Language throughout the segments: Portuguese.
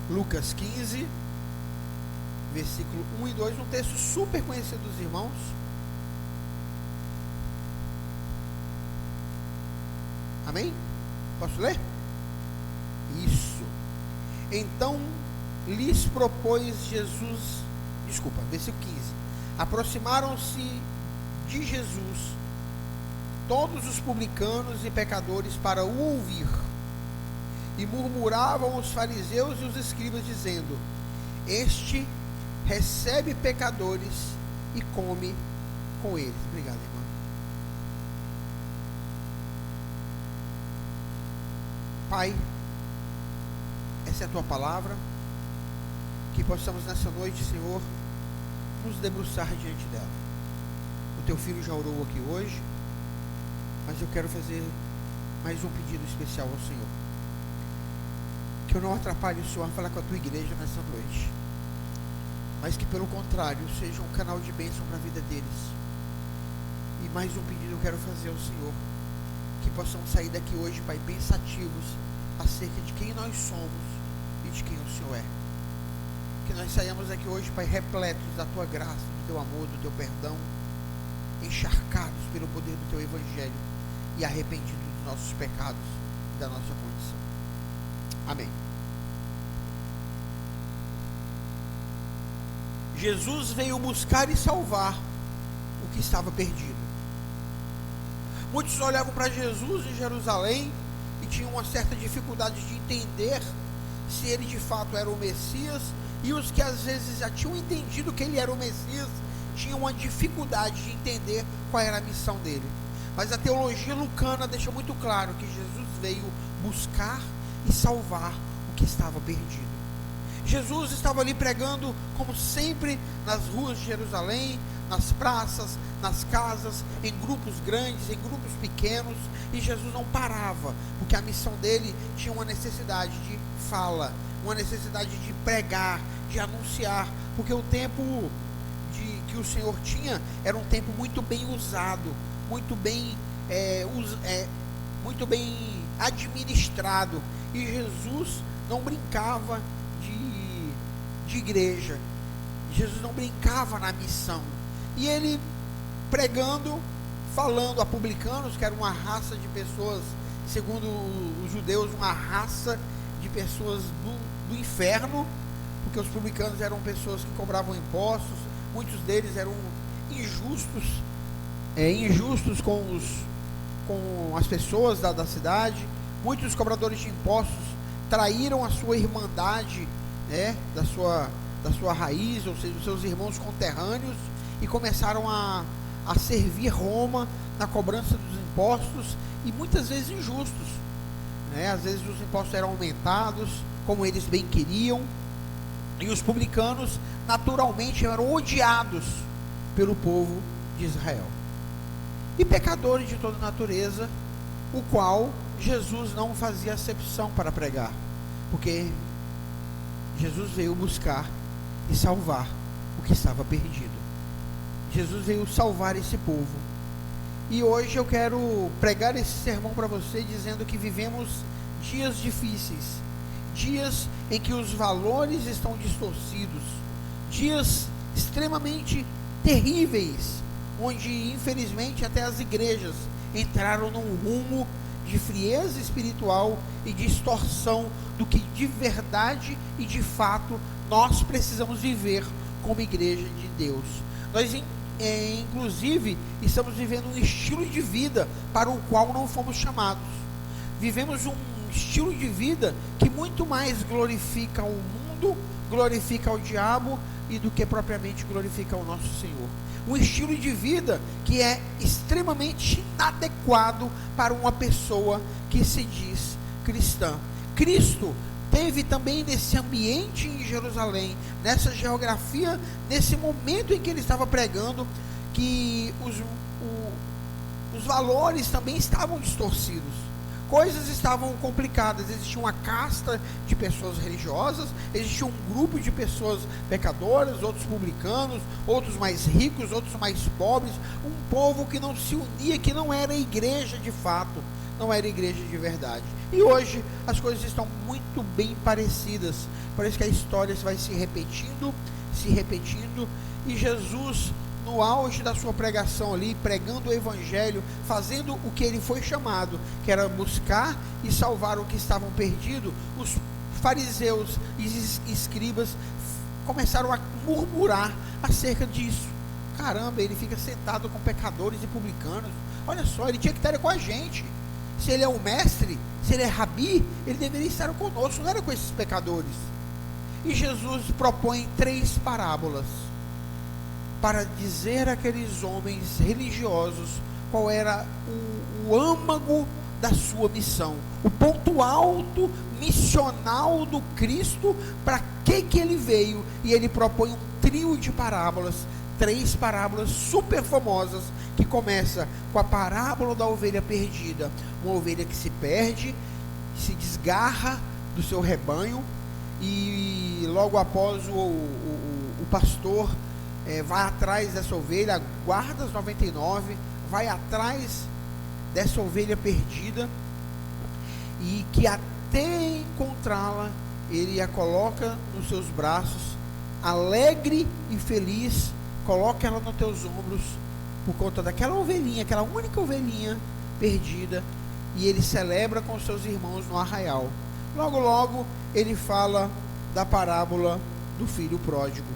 Lucas 15, versículo 1 e 2, um texto super conhecido dos irmãos. Amém? Posso ler? Isso. Então lhes propôs Jesus, versículo 15. Aproximaram-se de Jesus todos os publicanos e pecadores para o ouvir, e murmuravam os fariseus e os escribas, dizendo: este recebe pecadores e come com eles. Obrigado, irmão. Pai, essa é a tua palavra, que possamos nessa noite, Senhor, nos debruçar diante dela. O teu filho já orou aqui hoje, mas eu quero fazer mais um pedido especial ao Senhor, que eu não atrapalhe o Senhor a falar com a tua igreja nessa noite, mas que pelo contrário seja um canal de bênção para a vida deles. E mais um pedido eu quero fazer ao Senhor, que possamos sair daqui hoje, Pai, pensativos acerca de quem nós somos e de quem o Senhor é. Que nós saiamos daqui hoje, Pai, repletos da tua graça, do teu amor, do teu perdão, encharcados pelo poder do teu evangelho e arrependidos dos nossos pecados e da nossa condição. Amém. Jesus veio buscar e salvar o que estava perdido. Muitos olhavam para Jesus em Jerusalém e tinham uma certa dificuldade de entender se ele de fato era o Messias, e os que às vezes já tinham entendido que ele era o Messias tinham uma dificuldade de entender qual era a missão dele. Mas a teologia lucana deixa muito claro que Jesus veio buscar e salvar o que estava perdido. Jesus estava ali pregando, como sempre, nas ruas de Jerusalém, nas praças, nas casas, em grupos grandes, em grupos pequenos, e Jesus não parava, porque a missão dele tinha uma necessidade de fala, uma necessidade de pregar, de anunciar, porque o tempo que o Senhor tinha era um tempo muito bem usado, muito bem administrado, e Jesus não brincava de igreja. Jesus não brincava na missão, e ele pregando, falando a publicanos, que era uma raça de pessoas, segundo os judeus, uma raça de pessoas do inferno, porque os publicanos eram pessoas que cobravam impostos, muitos deles eram injustos com as pessoas da cidade. Muitos cobradores de impostos traíram a sua irmandade, da sua raiz, ou seja, os seus irmãos conterrâneos, e começaram a servir Roma na cobrança dos impostos, e muitas vezes injustos, às vezes os impostos eram aumentados como eles bem queriam, e os publicanos naturalmente eram odiados pelo povo de Israel, e pecadores de toda natureza, o qual Jesus não fazia acepção para pregar, porque Jesus veio buscar e salvar o que estava perdido. Jesus veio salvar esse povo. E hoje eu quero pregar esse sermão para você, dizendo que vivemos dias difíceis, dias em que os valores estão distorcidos, dias extremamente terríveis, onde infelizmente até as igrejas entraram num rumo de frieza espiritual e distorção do que de verdade e de fato nós precisamos viver como igreja de Deus. Nós inclusive estamos vivendo um estilo de vida para o qual não fomos chamados. Vivemos um estilo de vida que muito mais glorifica o mundo, glorifica o diabo, e do que propriamente glorifica o nosso Senhor. Um estilo de vida que é extremamente inadequado para uma pessoa que se diz cristã. Cristo teve também nesse ambiente em Jerusalém, nessa geografia, nesse momento em que ele estava pregando, que os valores também estavam distorcidos, coisas estavam complicadas. Existia uma casta de pessoas religiosas, existia um grupo de pessoas pecadoras, outros publicanos, outros mais ricos, outros mais pobres, um povo que não se unia, que não era igreja de fato, não era igreja de verdade. E hoje as coisas estão muito bem parecidas. Parece que a história vai se repetindo, e Jesus, no auge da sua pregação ali, pregando o evangelho, fazendo o que ele foi chamado, que era buscar e salvar o que estavam perdidos, os fariseus e escribas começaram a murmurar acerca disso. Caramba, ele fica sentado com pecadores e publicanos. Olha só, ele tinha que estar com a gente. Se ele é o mestre, se ele é rabi, ele deveria estar conosco, não era com esses pecadores. E Jesus propõe 3 parábolas para dizer àqueles homens religiosos qual era o âmago da sua missão, o ponto alto missional do Cristo, para que ele veio. E ele propõe um trio de parábolas, 3 parábolas super famosas, que começa com a parábola da ovelha perdida, uma ovelha que se perde, se desgarra do seu rebanho, e logo após o pastor vai atrás dessa ovelha, guarda as 99, vai atrás dessa ovelha perdida, e que até encontrá-la, ele a coloca nos seus braços, alegre e feliz, coloca ela nos teus ombros, por conta daquela ovelhinha, aquela única ovelhinha perdida, e ele celebra com seus irmãos no arraial. Logo, logo, ele fala da parábola do filho pródigo.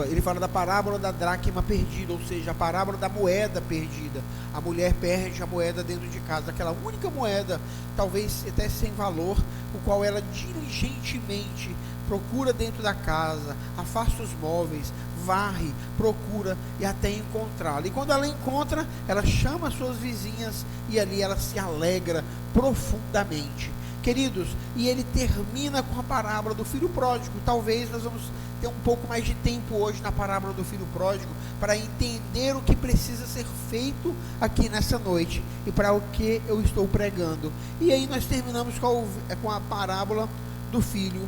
Ele fala da parábola da dracma perdida, ou seja, a parábola da moeda perdida. A mulher perde a moeda dentro de casa, aquela única moeda, talvez até sem valor, o qual ela diligentemente procura dentro da casa, afasta os móveis, varre, procura e até encontrá-la. E quando ela encontra, ela chama as suas vizinhas e ali ela se alegra profundamente. Queridos, e ele termina com a parábola do filho pródigo. Talvez nós vamos ter um pouco mais de tempo hoje na parábola do filho pródigo, para entender o que precisa ser feito aqui nessa noite e para o que eu estou pregando. E aí nós terminamos com a parábola do filho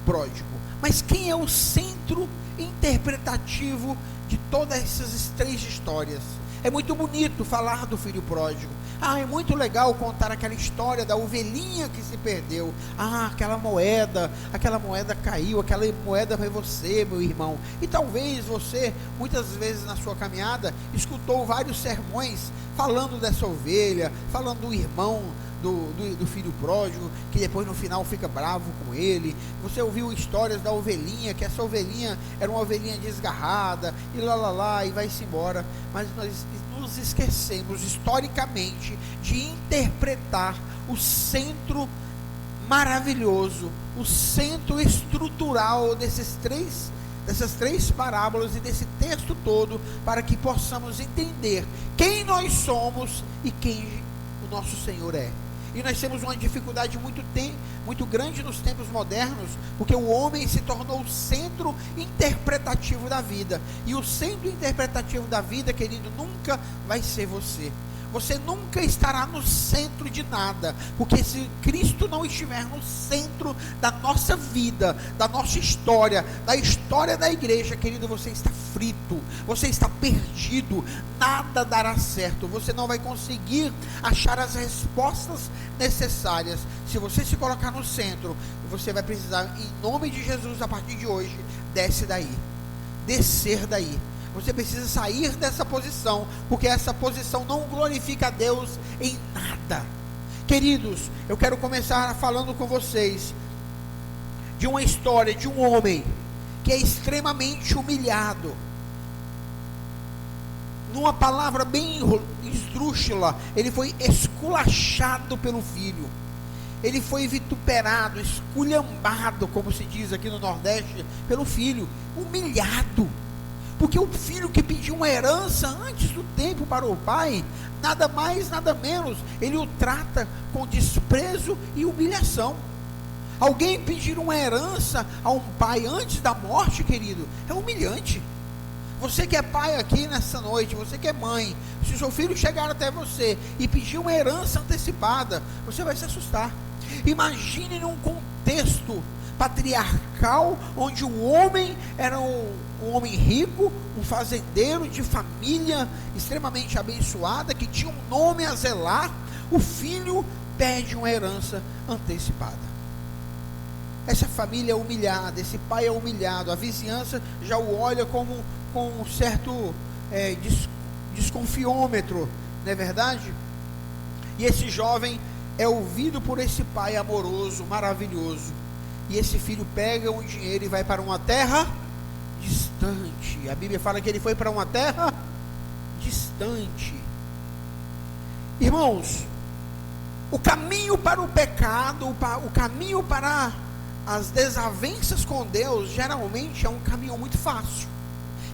pródigo. Mas quem é o centro interpretativo de todas essas 3 histórias? É muito bonito falar do filho pródigo. É muito legal contar aquela história da ovelhinha que se perdeu. Aquela moeda caiu, aquela moeda foi você, meu irmão. E talvez você, muitas vezes na sua caminhada, escutou vários sermões falando dessa ovelha, falando do irmão do filho pródigo, que depois no final fica bravo com ele. Você ouviu histórias da ovelhinha, que essa ovelhinha era uma ovelhinha desgarrada, e e vai-se embora. Mas nós nos esquecemos historicamente de interpretar o centro maravilhoso, o centro estrutural dessas três parábolas e desse texto todo, para que possamos entender quem nós somos e quem o nosso Senhor é. E nós temos uma dificuldade muito grande nos tempos modernos, porque o homem se tornou o centro interpretativo da vida. E o centro interpretativo da vida, querido, nunca vai ser você. Você nunca estará no centro de nada, porque se Cristo não estiver no centro da nossa vida, da nossa história, da história da igreja, querido, você está frito, você está perdido, nada dará certo, você não vai conseguir achar as respostas necessárias. Se você se colocar no centro, você vai precisar, em nome de Jesus, a partir de hoje, descer daí. Você precisa sair dessa posição, porque essa posição não glorifica a Deus em nada. Queridos, eu quero começar falando com vocês de uma história de um homem que é extremamente humilhado. Numa palavra bem esdrúxula, ele foi esculachado pelo filho. Ele foi vituperado, esculhambado, como se diz aqui no Nordeste, pelo filho, humilhado. Porque o filho que pediu uma herança antes do tempo para o pai, nada mais, nada menos, ele o trata com desprezo e humilhação. Alguém pedir uma herança a um pai antes da morte, querido, é humilhante. Você que é pai aqui nessa noite, você que é mãe, se o seu filho chegar até você e pedir uma herança antecipada, você vai se assustar. Imagine num contexto patriarcal, onde o homem era um homem rico, um fazendeiro de família extremamente abençoada, que tinha um nome a zelar. O filho perde uma herança antecipada. Essa família é humilhada, esse pai é humilhado, a vizinhança já o olha como com um certo desconfiômetro, não é verdade? E esse jovem é ouvido por esse pai amoroso, maravilhoso, e esse filho pega um dinheiro e vai para uma terra distante. A Bíblia fala que ele foi para uma terra distante. Irmãos, o caminho para o pecado, o caminho para as desavenças com Deus, geralmente é um caminho muito fácil.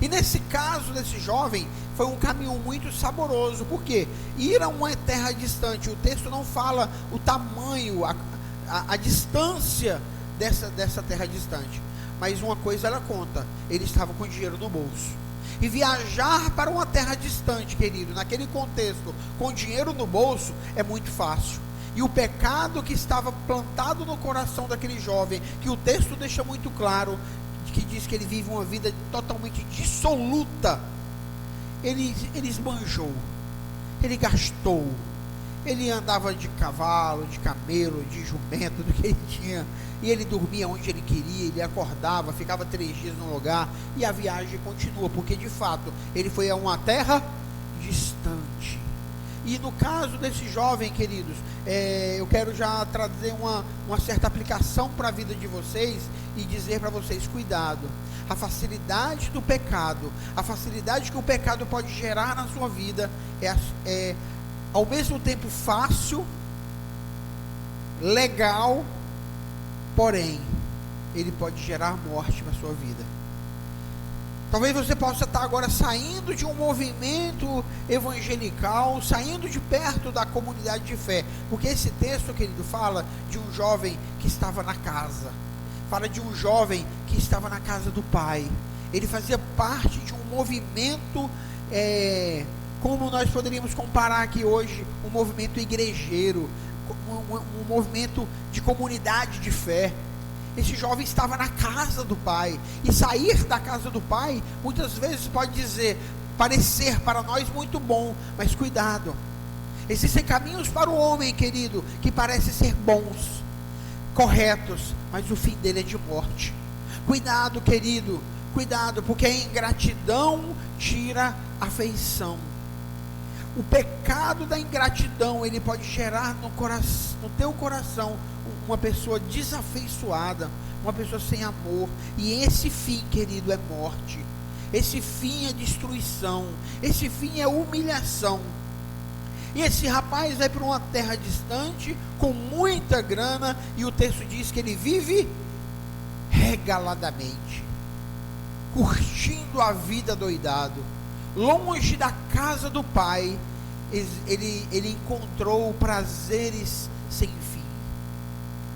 E nesse caso desse jovem, foi um caminho muito saboroso. Por quê? Ir a uma terra distante. O texto não fala o tamanho, a distância dessa terra distante. Mas uma coisa ela conta: ele estava com dinheiro no bolso. E viajar para uma terra distante, querido, naquele contexto, com dinheiro no bolso, é muito fácil. E o pecado que estava plantado no coração daquele jovem, que o texto deixa muito claro, que diz que ele vive uma vida totalmente dissoluta, ele esbanjou, ele gastou, ele andava de cavalo, de camelo, de jumento, do que ele tinha, e ele dormia onde ele queria, ele acordava, ficava 3 dias no lugar, e a viagem continua, porque de fato, ele foi a uma terra distante. E no caso desse jovem, queridos, eu quero já trazer uma certa aplicação para a vida de vocês e dizer para vocês: cuidado. A facilidade do pecado, a facilidade que o pecado pode gerar na sua vida é ao mesmo tempo fácil, legal, porém ele pode gerar morte na sua vida. Talvez você possa estar agora saindo de um movimento evangelical, saindo de perto da comunidade de fé, porque esse texto, querido, fala de um jovem que estava na casa, fala de um jovem que estava na casa do pai. Ele fazia parte de um movimento, como nós poderíamos comparar aqui hoje, um movimento igrejeiro, um movimento de comunidade de fé. Esse jovem estava na casa do pai, e sair da casa do pai, muitas vezes pode parecer para nós muito bom, mas cuidado, existem caminhos para o homem, querido, que parecem ser bons, corretos, mas o fim dele é de morte. Cuidado, querido, cuidado, porque a ingratidão tira a afeição. O pecado da ingratidão, ele pode gerar no teu coração uma pessoa desafeiçoada, uma pessoa sem amor, e esse fim, querido, é morte, esse fim é destruição, esse fim é humilhação. E esse rapaz vai para uma terra distante, com muita grana, e o texto diz que ele vive regaladamente, curtindo a vida doidado, longe da casa do pai. Ele encontrou prazeres sem fim,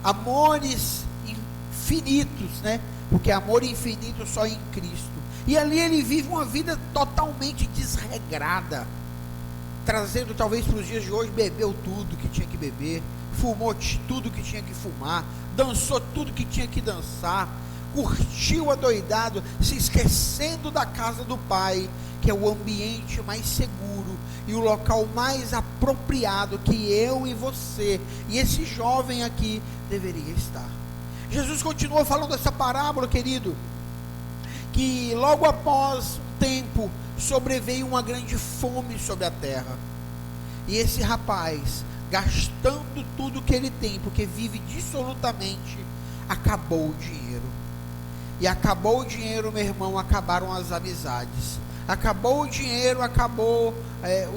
amores infinitos, né? Porque amor infinito só em Cristo. E ali ele vive uma vida totalmente desregrada, trazendo talvez para os dias de hoje: bebeu tudo que tinha que beber, fumou tudo que tinha que fumar, dançou tudo que tinha que dançar, curtiu adoidado, se esquecendo da casa do pai, que é o ambiente mais seguro e o local mais apropriado que eu e você e esse jovem aqui deveria estar. Jesus continua falando essa parábola, querido, que logo após um tempo sobreveio uma grande fome sobre a terra, e esse rapaz, gastando tudo que ele tem, porque vive dissolutamente, acabou o dinheiro. E acabou o dinheiro, meu irmão, acabaram as amizades. Acabou o dinheiro, acabou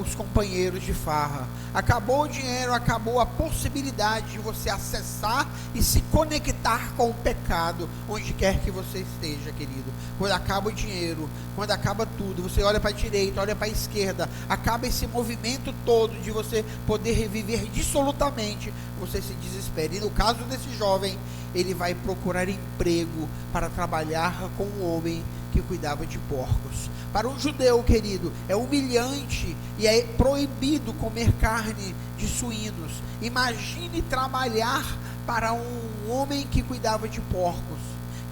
os companheiros de farra. Acabou o dinheiro, acabou a possibilidade de você acessar e se conectar com o pecado, onde quer que você esteja, querido. Quando acaba o dinheiro, quando acaba tudo, você olha para a direita, olha para a esquerda, acaba esse movimento todo de você poder reviver dissolutamente, você se desespera. E no caso desse jovem, ele vai procurar emprego para trabalhar com um homem que cuidava de porcos. Para um judeu, querido, é humilhante e é proibido comer carne de suínos. Imagine trabalhar para um homem que cuidava de porcos.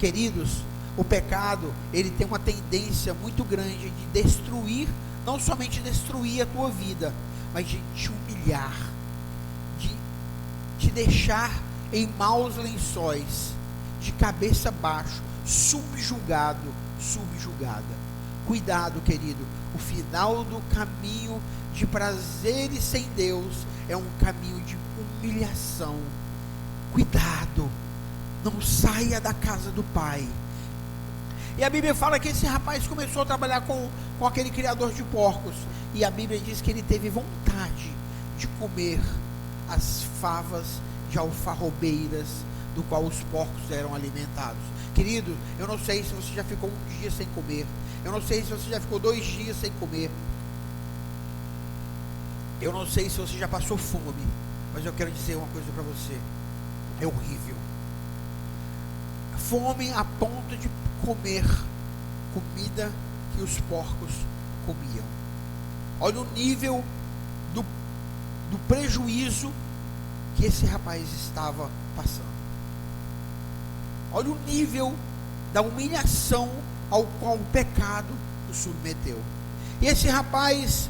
Queridos, o pecado, ele tem uma tendência muito grande de destruir, não somente destruir a tua vida, mas de te humilhar, de te deixar em maus lençóis, de cabeça baixa, subjugada. Cuidado, querido, o final do caminho de prazeres sem Deus é um caminho de humilhação. Cuidado, não saia da casa do Pai. E a Bíblia fala que esse rapaz começou a trabalhar com aquele criador de porcos, e a Bíblia diz que ele teve vontade de comer as favas de alfarrobeiras do qual os porcos eram alimentados. Querido, eu não sei se você já ficou um dia sem comer, eu não sei se você já ficou 2 dias sem comer, eu não sei se você já passou fome, mas eu quero dizer uma coisa para você: é horrível. Fome a ponto de comer comida que os porcos comiam. Olha o nível do prejuízo que esse rapaz estava passando. Olha o nível da humilhação ao qual o pecado o submeteu. E esse rapaz,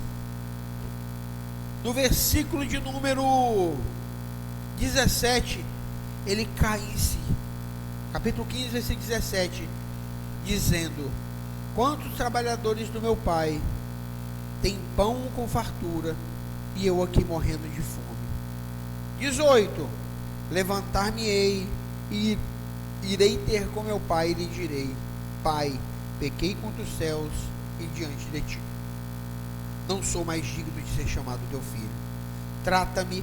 no versículo de número 17, ele cai em si. Capítulo 15, versículo 17, dizendo: quantos trabalhadores do meu pai têm pão com fartura, e eu aqui morrendo de fome. 18, levantar-me-ei e irei ter com meu pai, e lhe direi: Pai, pequei contra os céus e diante de ti. Não sou mais digno de ser chamado teu filho. Trata-me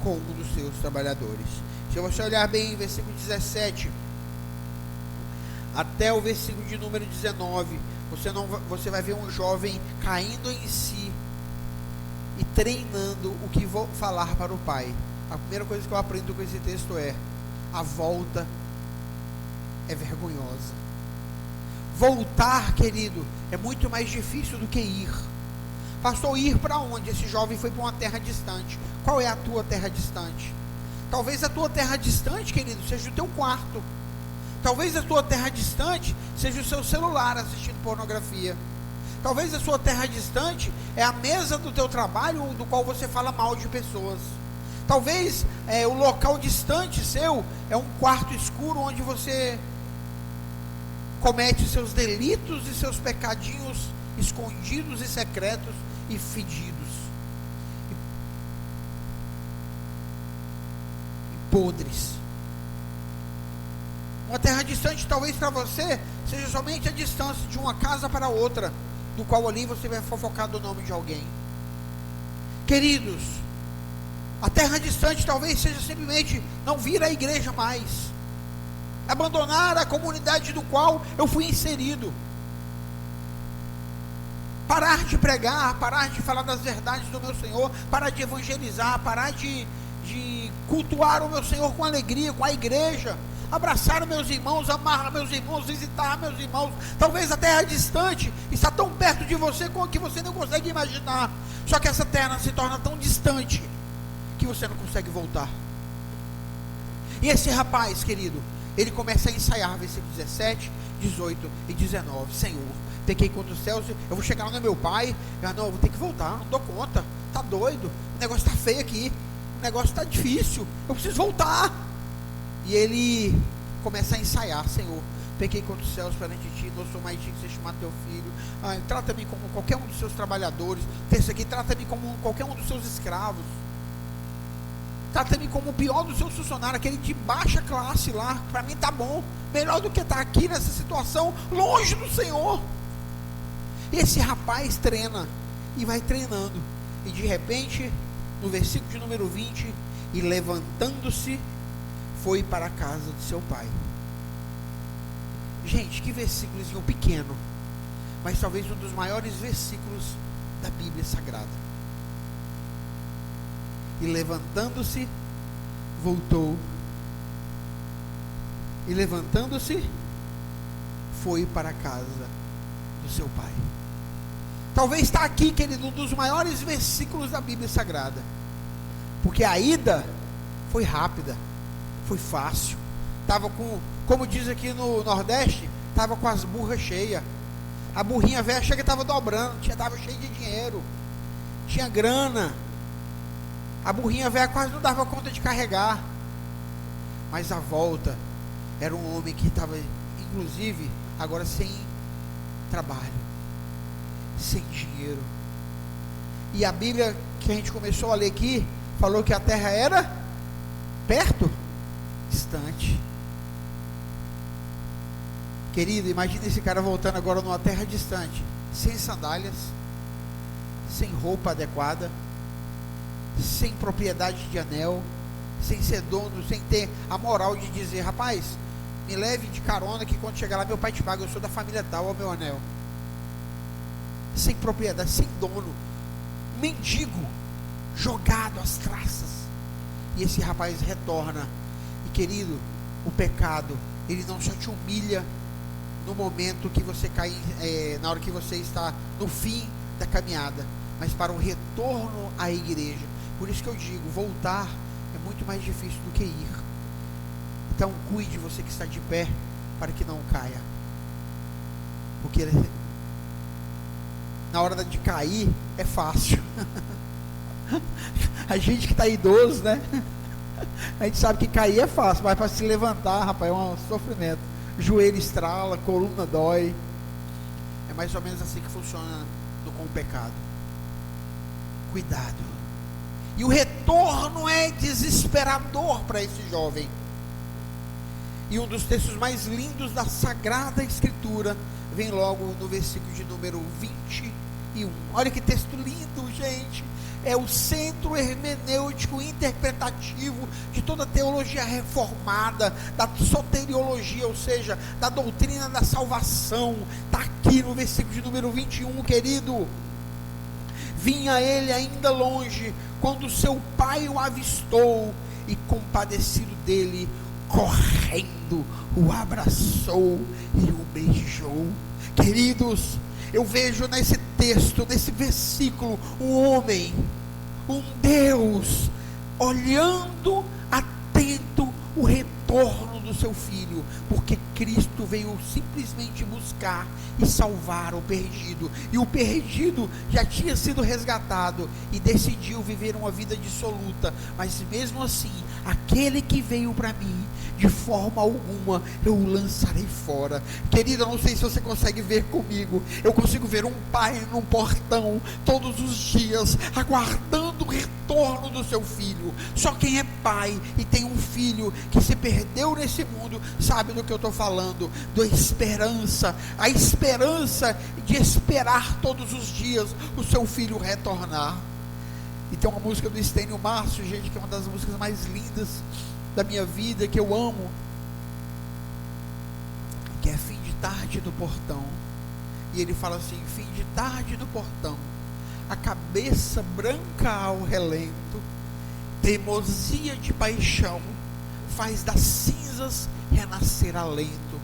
como um dos seus trabalhadores. Se você olhar bem, versículo 17 até o versículo de número 19, você vai ver um jovem caindo em si e treinando o que vou falar para o pai. A primeira coisa que eu aprendo com esse texto é: a volta é vergonhosa. Voltar, querido, é muito mais difícil do que ir. Pastor, ir para onde? Esse jovem foi para uma terra distante. Qual é a tua terra distante? Talvez a tua terra distante, querido, seja o teu quarto. Talvez a tua terra distante seja o seu celular assistindo pornografia. Talvez a sua terra distante é a mesa do teu trabalho, do qual você fala mal de pessoas. Talvez o local distante seu é um quarto escuro onde você comete seus delitos e seus pecadinhos escondidos e secretos e fedidos e podres. Uma terra distante talvez para você seja somente a distância de uma casa para outra, do qual ali você vai fofocar do nome de alguém. Queridos, a terra distante talvez seja simplesmente não vir à igreja mais, abandonar a comunidade do qual eu fui inserido, parar de pregar, parar de falar das verdades do meu Senhor, parar de evangelizar, parar de cultuar o meu Senhor com alegria, com a igreja, abraçar meus irmãos, amar meus irmãos, visitar meus irmãos. Talvez a terra distante está tão perto de você como que você não consegue imaginar. Só que essa terra se torna tão distante que você não consegue voltar. E esse rapaz, querido, ele começa a ensaiar, versículo 17, 18 e 19. Senhor, pequei contra os céus, eu vou chegar lá no meu pai. Não, eu vou ter que voltar, não dou conta, tá doido, o negócio tá feio aqui, o negócio tá difícil, eu preciso voltar. E ele começa a ensaiar: Senhor, pequei contra os céus perante ti, não sou mais digno de ser chamado teu filho. Trata-me como qualquer um dos seus trabalhadores. Pensa aqui, trata-me como qualquer um dos seus escravos. Trata-me como o pior dos seus funcionários, aquele de baixa classe lá. Para mim tá bom, melhor do que estar aqui nessa situação, longe do Senhor. Esse rapaz treina e vai treinando, e de repente, no versículo de número 20, e levantando-se, foi para a casa de seu pai. Gente, que versículozinho pequeno, mas talvez um dos maiores versículos da Bíblia Sagrada. E levantando-se, voltou. E levantando-se, foi para a casa do seu pai. Talvez está aqui, querido, um dos maiores versículos da Bíblia Sagrada, porque a ida foi rápida, foi fácil. Estava com, como diz aqui no Nordeste, estava com as burras cheias. A burrinha velha chega e estava dobrando, estava cheia de dinheiro, tinha grana. A burrinha velha quase não dava conta de carregar. Mas a volta era um homem que estava, inclusive, agora sem trabalho, sem dinheiro. E a Bíblia que a gente começou a ler aqui falou que a terra era perto, distante. Querido, imagine esse cara voltando agora numa terra distante, sem sandálias, sem roupa adequada, sem propriedade de anel, sem ser dono, sem ter a moral de dizer: rapaz, me leve de carona que quando chegar lá meu pai te paga, eu sou da família tal, ó meu anel. Sem propriedade, sem dono, mendigo, jogado às traças. E esse rapaz retorna. E querido, o pecado, ele não só te humilha no momento que você cai, na hora que você está no fim da caminhada, mas para o retorno à igreja. Por isso que eu digo, voltar é muito mais difícil do que ir. Então cuide, você que está de pé, para que não caia, porque na hora de cair é fácil. A gente que está idoso, né? A gente sabe que cair é fácil, mas para se levantar, rapaz, é um sofrimento. Joelho estrala, coluna dói. É mais ou menos assim que funciona com o pecado. Cuidado. E o retorno é desesperador para esse jovem. E um dos textos mais lindos da Sagrada Escritura vem logo no versículo de número 21. Olha que texto lindo, gente. É o centro hermenêutico interpretativo de toda a teologia reformada, da soteriologia, ou seja, da doutrina da salvação. Está aqui no versículo de número 21, querido. Vinha ele ainda longe, quando seu pai o avistou, e compadecido dele, correndo, o abraçou e o beijou. Queridos, eu vejo nesse texto, nesse versículo, um homem, um Deus, olhando atento o retorno do seu filho, porque Cristo veio simplesmente buscar e salvar o perdido, e o perdido já tinha sido resgatado e decidiu viver uma vida dissoluta, mas mesmo assim, aquele que veio para mim, de forma alguma eu o lançarei fora. Querida, eu não sei se você consegue ver comigo, eu consigo ver um pai num portão, todos os dias, aguardando o retorno do seu filho. Só quem é pai e tem um filho que se perdeu nesse mundo, sabe do que eu estou falando, da esperança, a esperança de esperar todos os dias o seu filho retornar. E tem uma música do Estênio Márcio, gente, que é uma das músicas mais lindas da minha vida, que eu amo, que é Fim de Tarde no Portão. E ele fala assim: fim de tarde no portão, a cabeça branca ao relento, teimosia de paixão faz das cinzas renascer alento.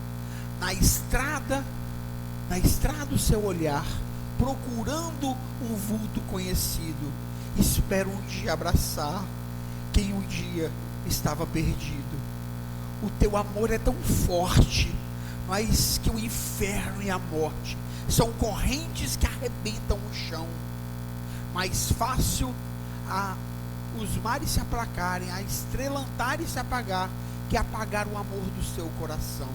Na estrada o seu olhar, procurando um vulto conhecido, espero um dia abraçar quem um dia estava perdido. O teu amor é tão forte, mas que o inferno e a morte são correntes que arrebentam o chão. Mais fácil os mares se aplacarem, a estrela andar e se apagar, que apagar o amor do seu coração.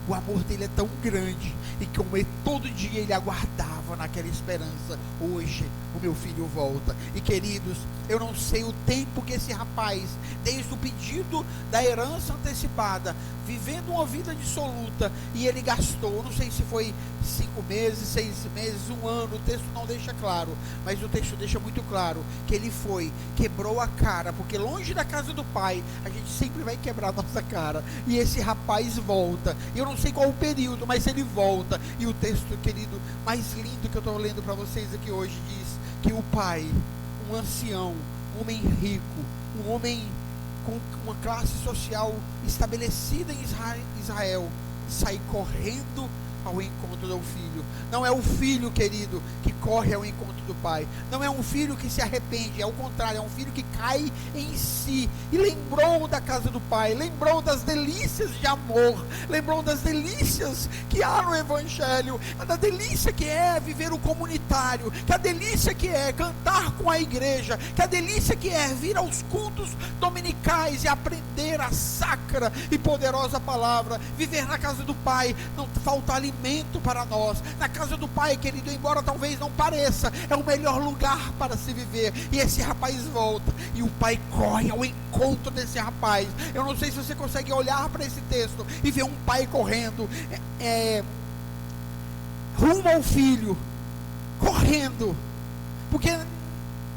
O amor dele é tão grande, e como todo dia ele aguardava naquela esperança, hoje o meu filho volta. E queridos, eu não sei o tempo que esse rapaz, desde o pedido da herança antecipada, vivendo uma vida dissoluta, e ele gastou, não sei se foi 5 meses, 6 meses, 1 ano, o texto não deixa claro, mas o texto deixa muito claro, que ele foi, quebrou a cara, porque longe da casa do pai, a gente sempre vai quebrar a nossa cara, e esse rapaz volta. Eu não sei qual o período, mas ele volta. E o texto, querido, mais lindo que eu estou lendo para vocês aqui hoje, diz que o pai, um ancião, um homem rico, um homem com uma classe social estabelecida em Israel, sai correndo ao encontro do filho. Não é o filho, querido, que corre ao encontro do pai. Não é um filho que se arrepende, é o contrário, é um filho que cai em si e lembrou da casa do pai, lembrou das delícias de amor, lembrou das delícias que há no evangelho, da delícia que é viver o comunitário, que a delícia que é cantar com a igreja, que a delícia que é vir aos cultos dominicais e aprender a sacra e poderosa palavra, viver na casa do pai, não falta alimento para nós. Na casa do pai, querido, embora talvez não pareça, é o melhor lugar para se viver. E esse rapaz volta e o pai corre ao encontro desse rapaz. Eu não sei se você consegue olhar para esse texto e ver um pai correndo rumo ao filho, correndo, porque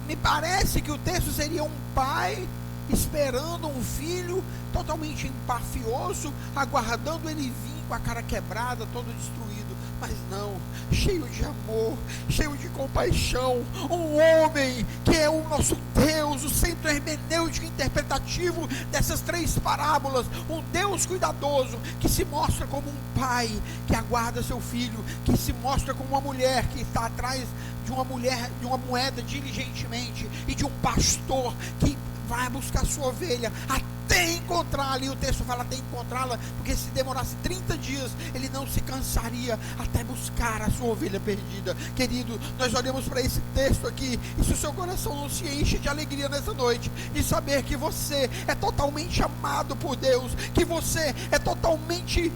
me parece que o texto seria um pai esperando um filho totalmente empafioso, aguardando ele vir com a cara quebrada, todo destruído. Mas não, cheio de amor, cheio de compaixão, um homem que é o nosso Deus, o centro hermenêutico interpretativo dessas três parábolas, um Deus cuidadoso, que se mostra como um pai que aguarda seu filho, que se mostra como uma mulher que está atrás de uma moeda diligentemente, e de um pastor que vai buscar sua ovelha até encontrá-la. E o texto fala até encontrá-la, porque se demorasse 30 dias ele não se cansaria até buscar a sua ovelha perdida. Querido, nós olhamos para esse texto aqui, e se o seu coração não se enche de alegria nessa noite, de saber que você é totalmente amado por Deus, que você é totalmente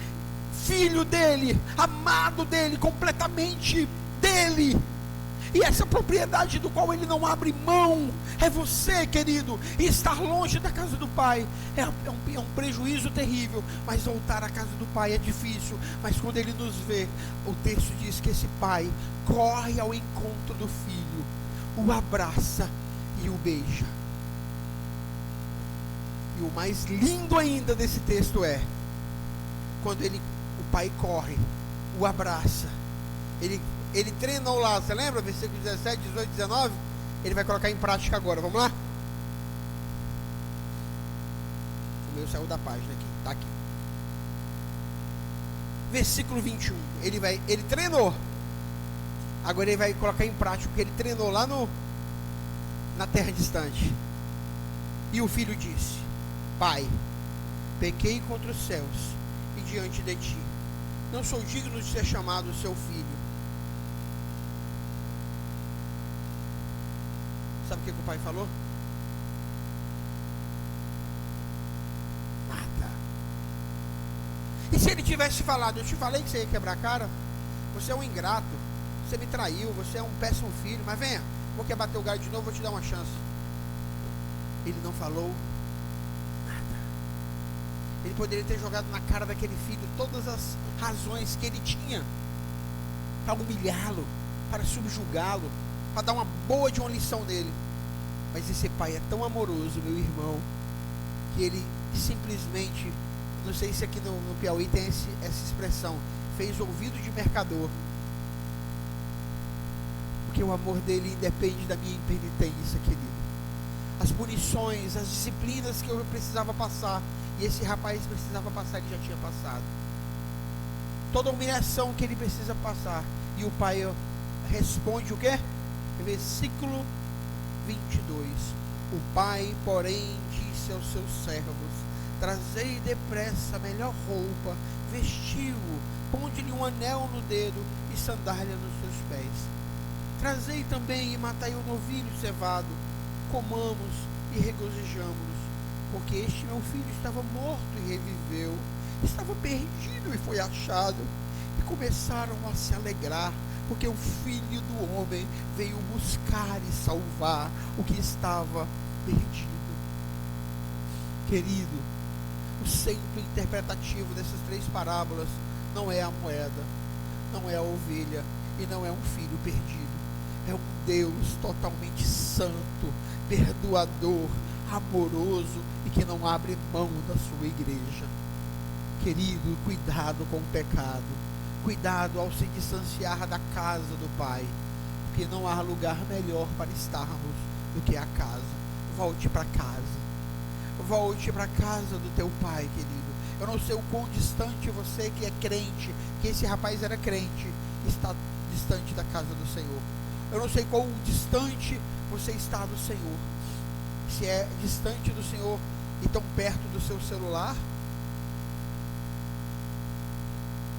filho dele, amado dele, completamente dele, e essa propriedade do qual ele não abre mão é você, querido. E estar longe da casa do pai é um prejuízo terrível, mas voltar à casa do pai é difícil. Mas quando ele nos vê, o texto diz que esse pai corre ao encontro do filho, o abraça e o beija. E o mais lindo ainda desse texto é quando o pai corre, o abraça, ele treinou lá, você lembra? Versículo 17, 18, 19. Ele vai colocar em prática agora, vamos lá? O meu saiu da página aqui, está aqui. Versículo 21. Ele treinou. Agora ele vai colocar em prática o que ele treinou lá na terra distante. E o filho disse: Pai, pequei contra os céus e diante de ti, não sou digno de ser chamado seu filho. Sabe o que o pai falou? Nada. E se ele tivesse falado: eu te falei que você ia quebrar a cara, você é um ingrato, você me traiu, você é um péssimo filho, mas venha, vou quer bater o galho de novo, vou te dar uma chance. Ele não falou nada. Ele poderia ter jogado na cara daquele filho todas as razões que ele tinha para humilhá-lo, para subjugá-lo, para dar uma boa de uma lição nele. Mas esse pai é tão amoroso, meu irmão, que ele simplesmente, não sei se aqui no Piauí tem essa expressão, fez ouvido de mercador, porque o amor dele independe da minha impenitência, querido. As punições, as disciplinas que eu precisava passar, e esse rapaz precisava passar, ele já tinha passado. Toda a humilhação que ele precisa passar, e o pai responde o quê? Versículo 22. O pai, porém, disse aos seus servos: trazei depressa a melhor roupa, vestiu-o, ponde-lhe um anel no dedo e sandália nos seus pés. Trazei também e matai o novilho cevado, comamos e regozijamo-nos, porque este meu filho estava morto e reviveu, estava perdido e foi achado. E começaram a se alegrar, porque o Filho do Homem veio buscar e salvar o que estava perdido. Querido, o centro interpretativo dessas três parábolas não é a moeda, não é a ovelha e não é um filho perdido. É um Deus totalmente santo, perdoador, amoroso e que não abre mão da sua igreja. Querido, cuidado com o pecado. Cuidado ao se distanciar da casa do Pai, porque não há lugar melhor para estarmos do que a casa. Volte para casa. Volte para a casa do teu Pai, querido. Eu não sei o quão distante você que é crente, que esse rapaz era crente, está distante da casa do Senhor. Eu não sei quão distante você está do Senhor. Se é distante do Senhor e tão perto do seu celular,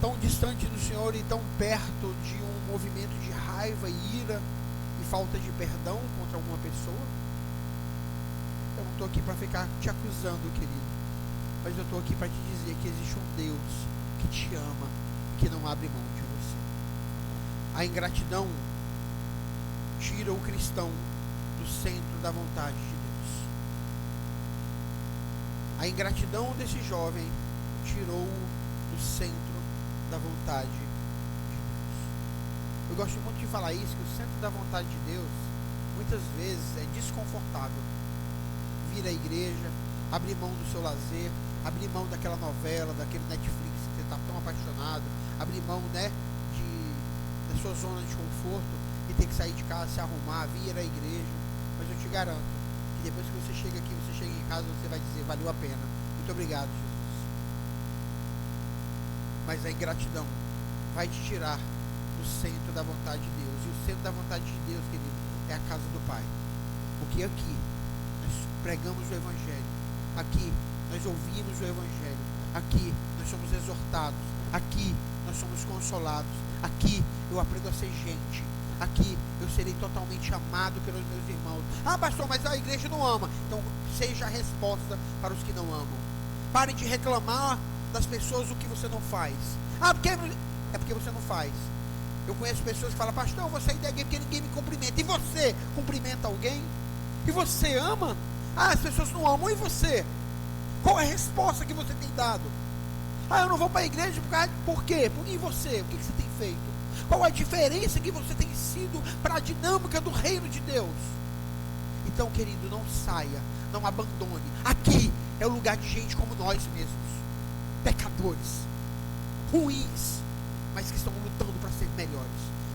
tão distante do Senhor e tão perto de um movimento de raiva, ira e falta de perdão contra alguma pessoa. Eu não estou aqui para ficar te acusando, querido, mas eu estou aqui para te dizer que existe um Deus que te ama e que não abre mão de você. A ingratidão tira o cristão do centro da vontade de Deus. A ingratidão desse jovem tirou-o do centro da vontade de Deus. Eu gosto muito de falar isso, que o centro da vontade de Deus muitas vezes é desconfortável. Vir à igreja, abrir mão do seu lazer, abrir mão daquela novela, daquele Netflix que você está tão apaixonado, abrir mão, né, da sua zona de conforto e ter que sair de casa, se arrumar, vir à igreja. Mas eu te garanto que depois que você chega aqui, você chega em casa, você vai dizer, valeu a pena. Muito obrigado, Jesus. Mas a ingratidão vai te tirar do centro da vontade de Deus. E o centro da vontade de Deus, querido, é a casa do Pai. Porque aqui nós pregamos o Evangelho, aqui nós ouvimos o Evangelho, aqui nós somos exortados, aqui nós somos consolados, aqui eu aprendo a ser gente, aqui eu serei totalmente amado pelos meus irmãos. Ah, pastor, mas a igreja não ama. Então seja a resposta para os que não amam. Pare de reclamar das pessoas o que você não faz. Ah, porque é porque você não faz. Eu conheço pessoas que falam, pastor, eu vou sair da igreja porque ninguém me cumprimenta. E você cumprimenta alguém? E você ama? Ah, as pessoas não amam. E você? Qual é a resposta que você tem dado? Ah, eu não vou para a igreja por quê? E você? O que você tem feito? Qual a diferença que você tem sido para a dinâmica do reino de Deus? Então, querido, não saia, não abandone. Aqui é o lugar de gente como nós mesmos, pecadores, ruins, mas que estão lutando para ser melhores.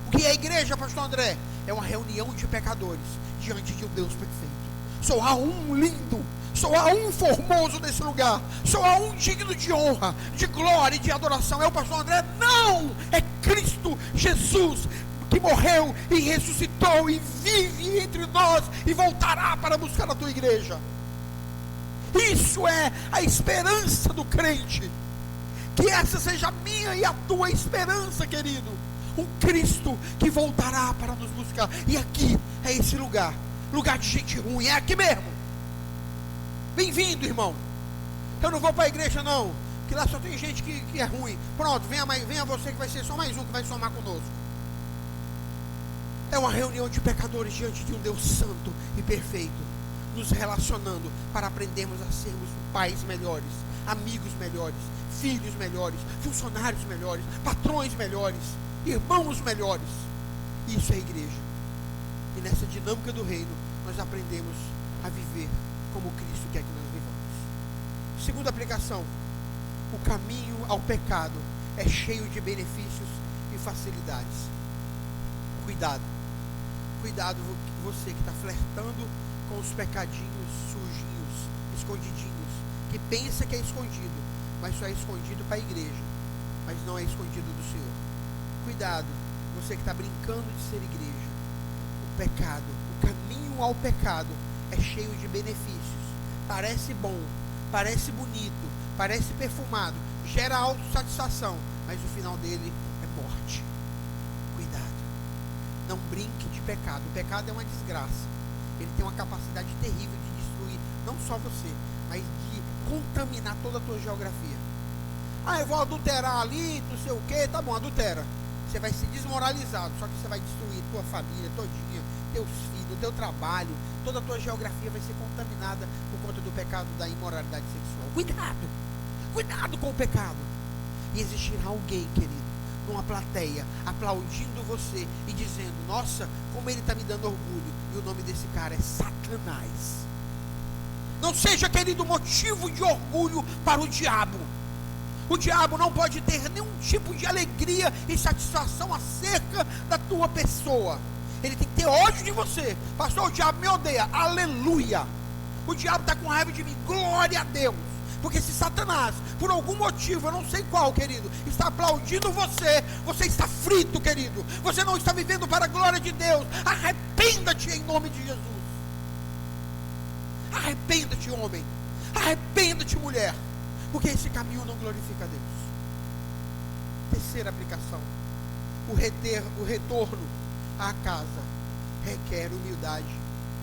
O que é a igreja, pastor André? É uma reunião de pecadores diante de um Deus perfeito. Só há um lindo, só há um formoso nesse lugar, só há um digno de honra, de glória e de adoração. É o pastor André? Não! É Cristo Jesus, que morreu e ressuscitou e vive entre nós e voltará para buscar a tua igreja. Isso é a esperança do crente. Que essa seja a minha e a tua esperança, querido. Um Cristo que voltará para nos buscar. E aqui é esse lugar, lugar de gente ruim, é aqui mesmo. Bem-vindo, irmão. Eu não vou para a igreja não, que lá só tem gente que é ruim. Pronto, venha você que vai ser só mais um que vai somar conosco. É uma reunião de pecadores diante de um Deus santo e perfeito, nos relacionando para aprendermos a sermos pais melhores, amigos melhores, filhos melhores, funcionários melhores, patrões melhores, irmãos melhores. Isso é a igreja. E nessa dinâmica do reino nós aprendemos a viver como Cristo quer que nós vivamos. Segunda aplicação: o caminho ao pecado é cheio de benefícios e facilidades. Cuidado você que está flertando com os pecadinhos sujinhos, escondidinhos, que pensa que é escondido, mas só é escondido para a igreja, mas não é escondido do Senhor. Cuidado, você que está brincando de ser igreja. O pecado, o caminho ao pecado é cheio de benefícios. Parece bom, parece bonito, parece perfumado, gera autossatisfação, mas o final dele é morte. Cuidado, não brinque de pecado. O pecado é uma desgraça. Ele tem uma capacidade terrível de destruir não só você, mas de contaminar toda a tua geografia. Ah, eu vou adulterar ali, não sei o que, tá bom, adultera. Você vai ser desmoralizado, só que você vai destruir tua família todinha, teus filhos, teu trabalho, toda a tua geografia vai ser contaminada por conta do pecado da imoralidade sexual. Cuidado com o pecado. E existirá alguém, querido, numa plateia, aplaudindo você e dizendo, nossa, como ele está me dando orgulho. E o nome desse cara é Satanás. Não seja, querido, motivo de orgulho para o diabo. O diabo não pode ter nenhum tipo de alegria e satisfação acerca da tua pessoa. Ele tem que ter ódio de você. Pastor, o diabo me odeia. Aleluia. O diabo está com raiva de mim. Glória a Deus. Porque se Satanás, por algum motivo, eu não sei qual, querido, está aplaudindo você, você está frito, querido. Você não está vivendo para a glória de Deus. Arrependa-te em nome de Jesus. Arrependa-te, homem. Arrependa-te, mulher. Porque esse caminho não glorifica a Deus. Terceira aplicação. O retorno à casa requer humildade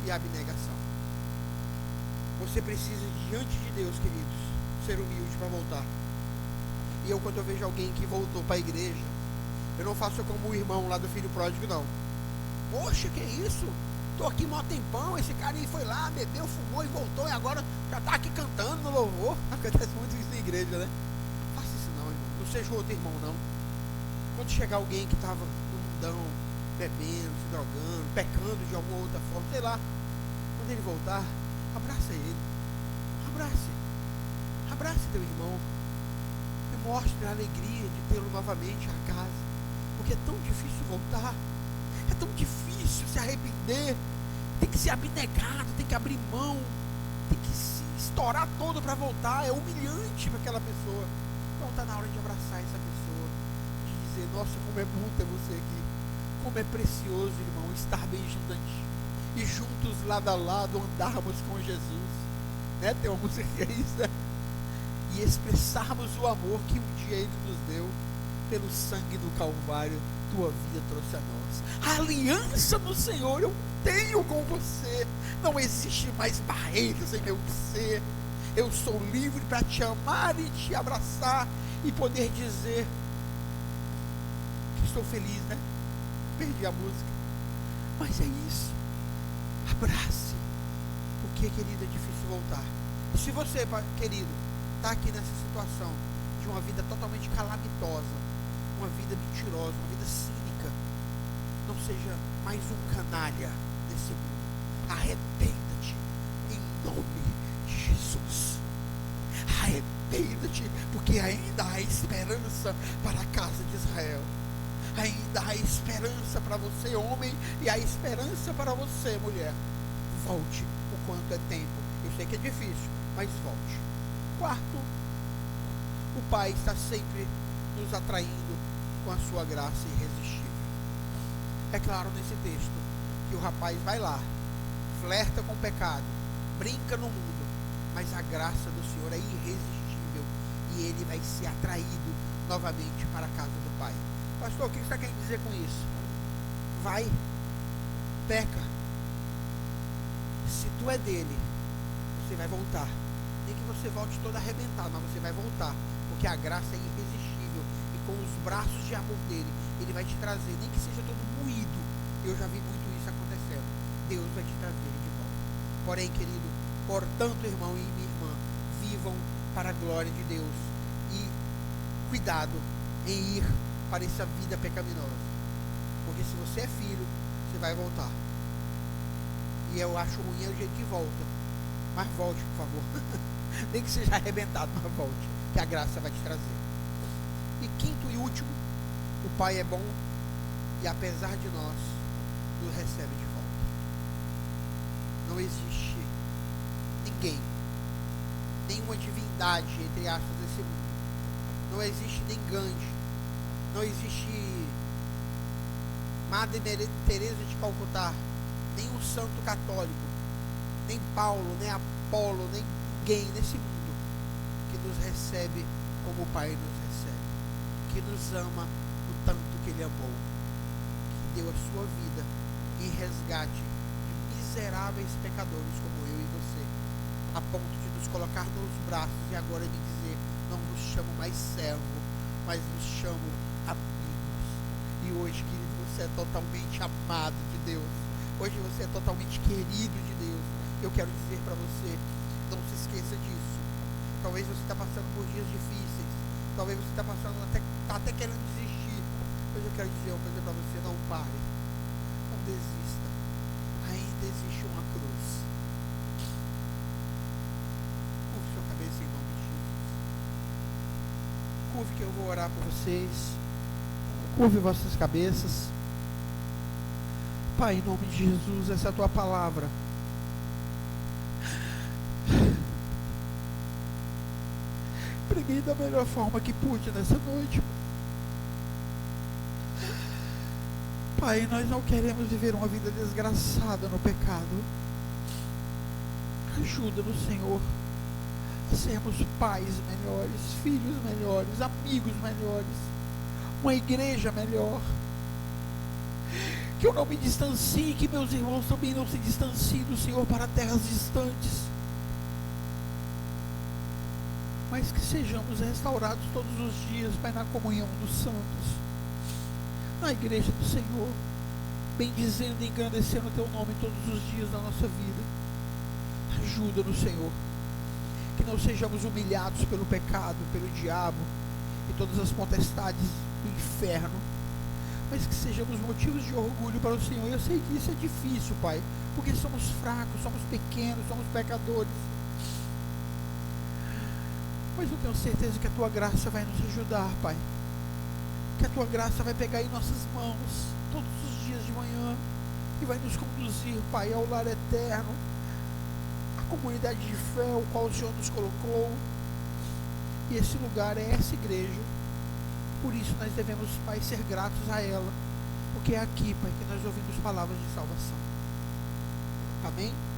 e abnegação. Você precisa, diante de Deus, queridos, ser humilde para voltar. E eu, quando eu vejo alguém que voltou para a igreja, eu não faço como o irmão lá do filho pródigo, não. Poxa, que isso? Estou aqui mó tempão, esse cara aí foi lá, bebeu, fumou e voltou, e agora já está aqui cantando no louvor. Acontece muito isso na igreja, né? Não faça isso não, irmão. Não seja outro irmão, não. Quando chegar alguém que estava no mundão, bebendo, se drogando, pecando de alguma outra forma, sei lá, quando ele voltar, abraça ele. Abrace teu irmão. E mostre a alegria de tê-lo novamente à casa. Porque é tão difícil voltar. É tão difícil se arrepender. Tem que ser abnegado, tem que abrir mão, tem que se estourar todo para voltar. É humilhante para aquela pessoa. Então está na hora de abraçar essa pessoa, de dizer: nossa, como é bom ter você aqui. Como é precioso, irmão, estar bem junto a ti. E juntos, lado a lado, andarmos com Jesus, né? Tem uma música que é isso, né? E expressarmos o amor que um dia Ele nos deu, pelo sangue do Calvário, tua vida trouxe a nós. A aliança do Senhor eu tenho com você. Não existe mais barreiras em meu ser. Eu sou livre para te amar e te abraçar e poder dizer que estou feliz, né? Perdi a música, mas é isso. Abrace, porque, querido, é difícil voltar. E se você, querido, está aqui nessa situação de uma vida totalmente calamitosa, uma vida mentirosa, uma vida cínica, não seja mais um canalha desse mundo. Arrependa-te em nome de Jesus. Arrependa-te, porque ainda há esperança para a casa de Israel. Ainda há esperança para você, homem, e há esperança para você, mulher. Volte o quanto é tempo. Eu sei que é difícil, mas volte. Quarto, o Pai está sempre nos atraindo com a sua graça irresistível. É claro nesse texto que o rapaz vai lá, flerta com o pecado, brinca no mundo, mas a graça do Senhor é irresistível e ele vai ser atraído novamente para a casa do Pai. Pastor, o que você está querendo dizer com isso? Vai, peca. Se tu é dele, você vai voltar. Nem que você volte todo arrebentado, mas você vai voltar. Porque a graça é irresistível. E com os braços de amor dele, ele vai te trazer, nem que seja todo moído. Eu já vi muito isso acontecendo. Deus vai te trazer de volta. Porém, querido, portanto, irmão e minha irmã, vivam para a glória de Deus. E cuidado em ir para essa vida pecaminosa, porque se você é filho, você vai voltar. E eu acho ruim o jeito que volta, mas volte, por favor. Nem que seja arrebentado, mas volte, que a graça vai te trazer. E quinto e último, o Pai é bom e apesar de nós, nos recebe de volta. Não existe ninguém, nenhuma divindade, entre aspas, desse mundo. Não existe nem Gandhi. Não existe Madre Teresa de Calcutá, nem um santo católico, nem Paulo, nem Apolo, nem ninguém nesse mundo que nos recebe como o Pai nos recebe, que nos ama o tanto que Ele amou, que deu a sua vida em resgate de miseráveis pecadores como eu e você, a ponto de nos colocar nos braços e agora me dizer: não nos chamo mais servo, mas nos chamo amigos. E hoje, querido, você é totalmente amado de Deus. Hoje você é totalmente querido de Deus. Eu quero dizer para você, não se esqueça disso. Talvez você está passando por dias difíceis. Talvez você está passando até querendo desistir. Mas eu quero dizer uma coisa para você: não pare. Não desista. Ainda existe uma cruz. Curve sua cabeça em nome de Jesus. Curve que eu vou orar por vocês. Curve vossas cabeças. Pai, em nome de Jesus, essa é a tua palavra. preguei da melhor forma que pude nessa noite. Pai, nós não queremos viver uma vida desgraçada no pecado. Ajuda-nos, Senhor, a sermos pais melhores, filhos melhores, amigos melhores, uma igreja melhor. Que eu não me distancie, que meus irmãos também não se distanciem do Senhor para terras distantes, mas que sejamos restaurados todos os dias, Pai, na comunhão dos santos, na igreja do Senhor, bendizendo e engrandecendo o Teu nome todos os dias da nossa vida. Ajuda-nos, Senhor, que não sejamos humilhados pelo pecado, pelo diabo e todas as potestades do inferno, mas que sejamos motivos de orgulho para o Senhor. Eu sei que isso é difícil, Pai, porque somos fracos, somos pequenos, somos pecadores, mas eu tenho certeza que a Tua graça vai nos ajudar, Pai, que a Tua graça vai pegar em nossas mãos todos os dias de manhã e vai nos conduzir, Pai, ao lar eterno, a comunidade de fé ao qual o Senhor nos colocou. E esse lugar é essa igreja. Por isso nós devemos, Pai, ser gratos a ela, porque é aqui, Pai, que nós ouvimos palavras de salvação. Amém?